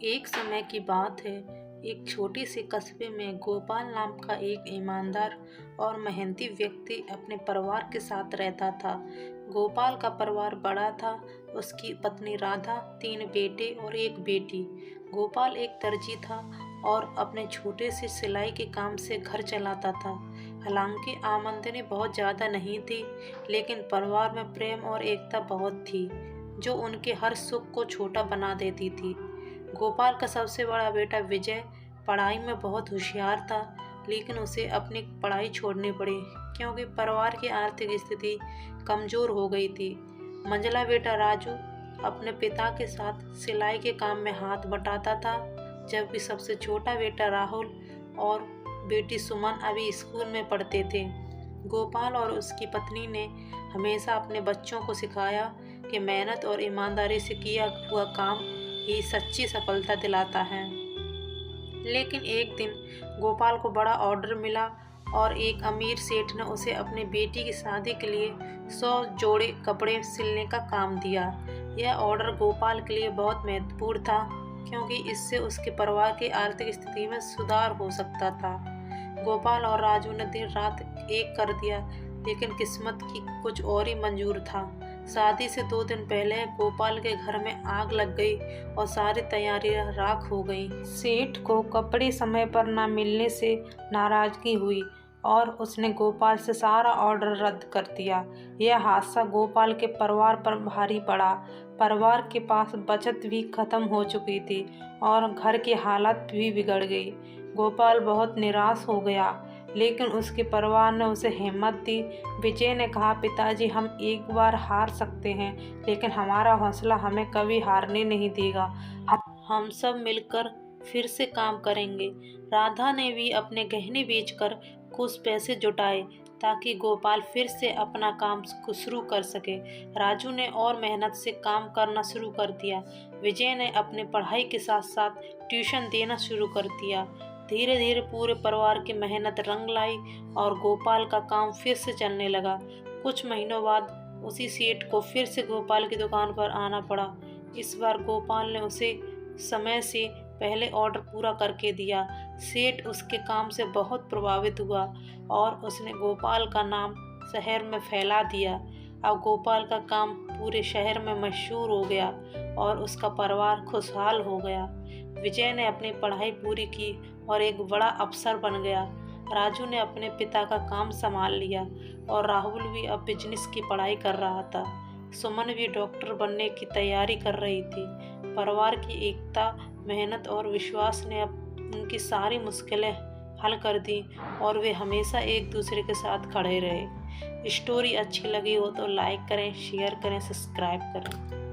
एक समय की बात है। एक छोटे से कस्बे में गोपाल नाम का एक ईमानदार और मेहनती व्यक्ति अपने परिवार के साथ रहता था। गोपाल का परिवार बड़ा था। उसकी पत्नी राधा, 3 बेटे और 1 बेटी। गोपाल एक दर्जी था और अपने छोटे से सिलाई के काम से घर चलाता था। हालांकि आमदनी बहुत ज़्यादा नहीं थी, लेकिन परिवार में प्रेम और एकता बहुत थी, जो उनके हर सुख को छोटा बना देती थी। गोपाल का सबसे बड़ा बेटा विजय पढ़ाई में बहुत होशियार था, लेकिन उसे अपनी पढ़ाई छोड़नी पड़ी क्योंकि परिवार की आर्थिक स्थिति कमज़ोर हो गई थी। मंझला बेटा राजू अपने पिता के साथ सिलाई के काम में हाथ बटाता था, जबकि सबसे छोटा बेटा राहुल और बेटी सुमन अभी स्कूल में पढ़ते थे। गोपाल और उसकी पत्नी ने हमेशा अपने बच्चों को सिखाया कि मेहनत और ईमानदारी से किया हुआ काम ही सच्ची सफलता दिलाता है। लेकिन एक दिन गोपाल को बड़ा ऑर्डर मिला और एक अमीर सेठ ने उसे अपनी बेटी की शादी के लिए 100 जोड़े कपड़े सिलने का काम दिया। यह ऑर्डर गोपाल के लिए बहुत महत्वपूर्ण था, क्योंकि इससे उसके परिवार की आर्थिक स्थिति में सुधार हो सकता था। गोपाल और राजू ने दिन रात एक कर दिया, लेकिन किस्मत की कुछ और ही मंजूर था। शादी से 2 दिन पहले गोपाल के घर में आग लग गई और सारी तैयारियां राख हो गई। सेठ को कपड़े समय पर न मिलने से नाराजगी हुई और उसने गोपाल से सारा ऑर्डर रद्द कर दिया। यह हादसा गोपाल के परिवार पर भारी पड़ा। परिवार के पास बचत भी खत्म हो चुकी थी और घर की हालत भी बिगड़ गई। गोपाल बहुत निराश हो गया, लेकिन उसके परिवार ने उसे हिम्मत दी। विजय ने कहा, पिताजी, हम एक बार हार सकते हैं, लेकिन हमारा हौसला हमें कभी हारने नहीं देगा। हम सब मिलकर फिर से काम करेंगे। राधा ने भी अपने गहने बेचकर कुछ पैसे जुटाए ताकि गोपाल फिर से अपना काम शुरू कर सके। राजू ने और मेहनत से काम करना शुरू कर दिया। विजय ने अपनी पढ़ाई के साथ साथ ट्यूशन देना शुरू कर दिया। धीरे धीरे पूरे परिवार की मेहनत रंग लाई और गोपाल का काम फिर से चलने लगा। कुछ महीनों बाद उसी सेठ को फिर से गोपाल की दुकान पर आना पड़ा। इस बार गोपाल ने उसे समय से पहले ऑर्डर पूरा करके दिया। सेठ उसके काम से बहुत प्रभावित हुआ और उसने गोपाल का नाम शहर में फैला दिया। अब गोपाल का काम पूरे शहर में मशहूर हो गया और उसका परिवार खुशहाल हो गया। विजय ने अपनी पढ़ाई पूरी की और एक बड़ा अफसर बन गया। राजू ने अपने पिता का काम संभाल लिया और राहुल भी अब बिजनेस की पढ़ाई कर रहा था। सुमन भी डॉक्टर बनने की तैयारी कर रही थी। परिवार की एकता, मेहनत और विश्वास ने अब उनकी सारी मुश्किलें हल कर दी और वे हमेशा एक दूसरे के साथ खड़े रहे। स्टोरी अच्छी लगी हो तो लाइक करें, शेयर करें, सब्सक्राइब करें।